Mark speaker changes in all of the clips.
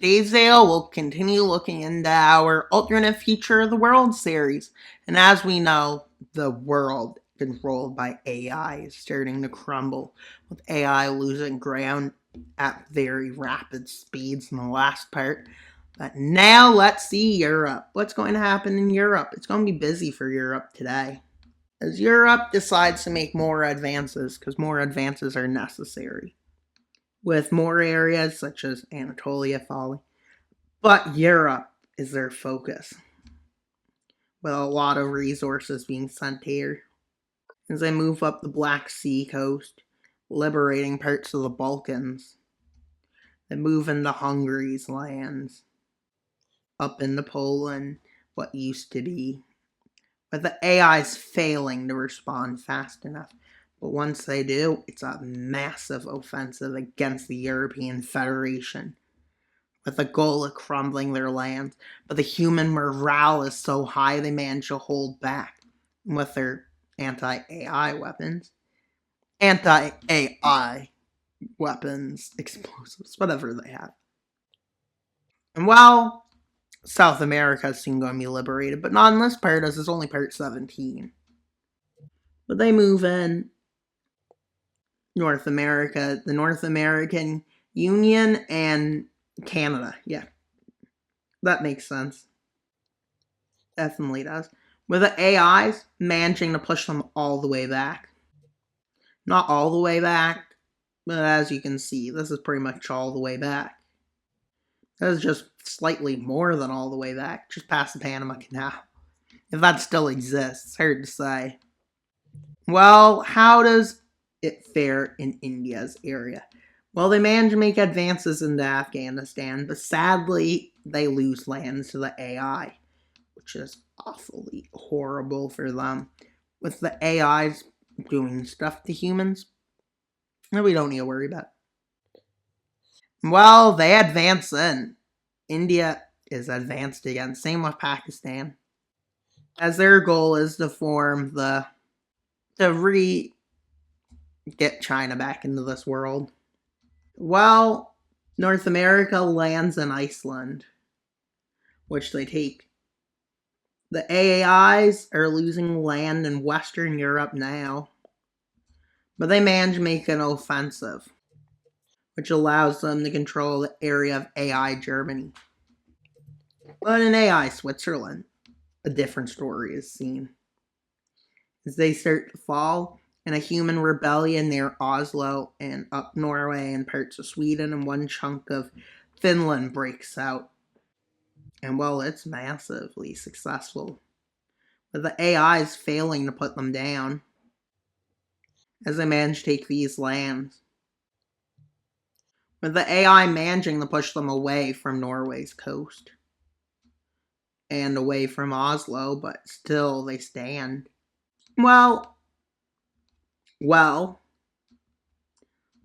Speaker 1: today's video, we'll continue looking into our alternate future of the world series. And as we know, the world controlled by AI is starting to crumble, with AI losing ground at very rapid speeds in the last part. But now let's see Europe. What's going to happen in Europe? It's going to be busy for Europe today, as Europe decides to make more advances, because more advances are necessary, with more areas such as Anatolia falling. But Europe is their focus, with a lot of resources being sent here as they move up the Black Sea coast, liberating parts of the Balkans. They move into Hungary's lands, up into Poland, what used to be, but the AI's failing to respond fast enough. But once they do, it's a massive offensive against the European Federation, with the goal of crumbling their lands. But the human morale is so high they manage to hold back with their anti-AI weapons. Anti-AI weapons, explosives, whatever they have. And while South America is soon going to be liberated, but not in this part, as it's only part 17. But they move in North America, the North American Union, and Canada. Yeah, that makes sense. Definitely does. With the AIs managing to push them all the way back. Not all the way back, but as you can see, this is pretty much all the way back. That is just slightly more than all the way back, just past the Panama Canal. If that still exists, it's hard to say. Well, how does it fare in India's area? Well, they manage to make advances into Afghanistan, but sadly, they lose lands to the AI, which is awfully horrible for them. With the AIs doing stuff to humans, we don't need to worry about it. Well, they advance in. India is advanced again, same with Pakistan, as their goal is to form get China back into this world. Well, North America lands in Iceland, which they take. The AIs are losing land in Western Europe now, but they manage to make an offensive, which allows them to control the area of AI Germany. But in AI Switzerland, a different story is seen, as they start to fall, and a human rebellion near Oslo and up Norway and parts of Sweden and one chunk of Finland breaks out. And well, it's massively successful, with the AIs failing to put them down, as they manage to take these lands, with the AI managing to push them away from Norway's coast and away from Oslo, but still they stand. Well,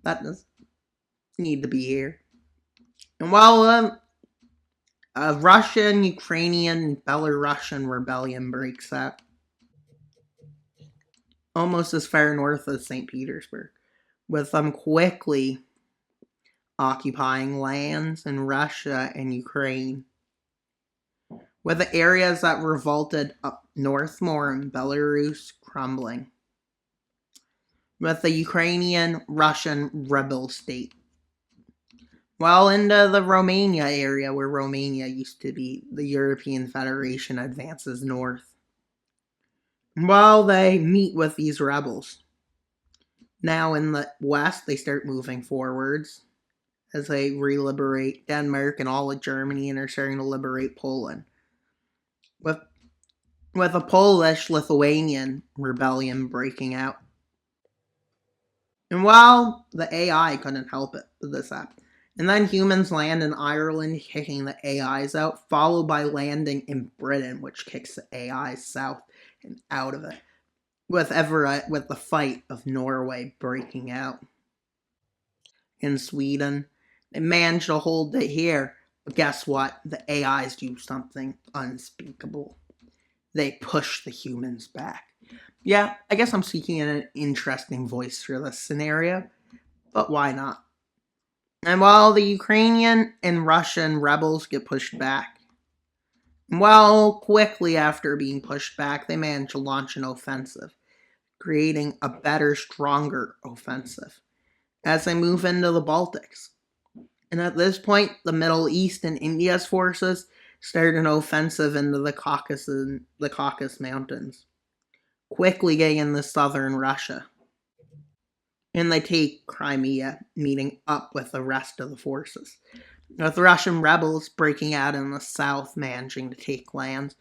Speaker 1: that does need to be here. And while a Russian, Ukrainian, Belarusian rebellion breaks out, almost as far north as St. Petersburg, with them quickly occupying lands in Russia and Ukraine, with the areas that revolted up north more in Belarus crumbling, with the Ukrainian-Russian rebel state. Well, into the Romania area, where Romania used to be, the European Federation advances north. While they meet with these rebels. Now in the west, they start moving forwards, as they re-liberate Denmark and all of Germany, and are starting to liberate Poland, with a Polish-Lithuanian rebellion breaking out. And while the AI couldn't help it, this happened. And then humans land in Ireland, kicking the AIs out, followed by landing in Britain, which kicks the AIs south and out of it, with the fight of Norway breaking out. In Sweden, they managed to hold it here, but guess what? The AIs do something unspeakable. They push the humans back. Yeah, I guess I'm seeking an interesting voice for this scenario, but why not? And while the Ukrainian and Russian rebels get pushed back, well, quickly after being pushed back, they manage to launch an offensive, creating a better, stronger offensive as they move into the Baltics. And at this point, the Middle East and India's forces start an offensive into the Caucasus Mountains, quickly getting into southern Russia. And they take Crimea, meeting up with the rest of the forces, with the Russian rebels breaking out in the south, managing to take lands.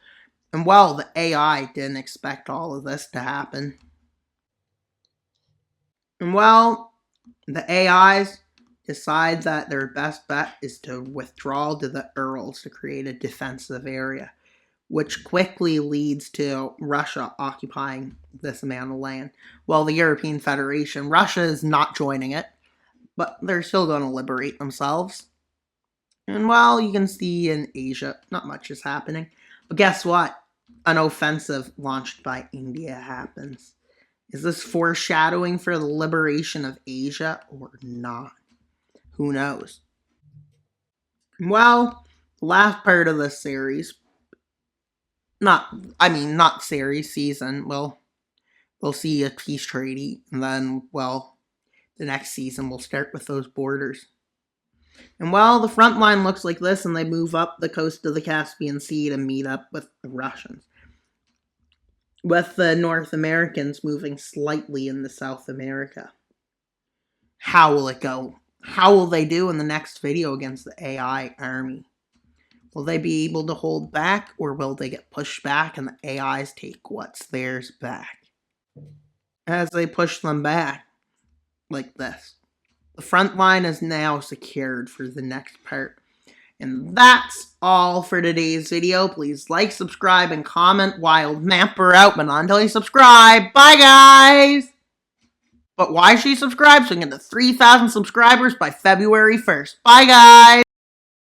Speaker 1: And well, the AI didn't expect all of this to happen. And well, the AIs decide that their best bet is to withdraw to the Urals to create a defensive area, which quickly leads to Russia occupying this amount of land. While the European Federation, Russia is not joining it, but they're still going to liberate themselves. And while you can see in Asia, not much is happening. But guess what? An offensive launched by India happens. Is this foreshadowing for the liberation of Asia or not? Who knows? Well, last part of this series, not series, season, we'll see a peace treaty, and then, well, the next season we'll start with those borders. And well, the front line looks like this, and they move up the coast of the Caspian Sea to meet up with the Russians, with the North Americans moving slightly into South America. How will it go? How will they do in the next video against the AI army? Will they be able to hold back, or will they get pushed back and the AIs take what's theirs back? As they push them back, like this. The front line is now secured for the next part. And that's all for today's video. Please like, subscribe, and comment. Wild Mapper out, but not until you subscribe. Bye, guys! But why should you subscribe? So we can get to 3,000 subscribers by February 1st. Bye, guys!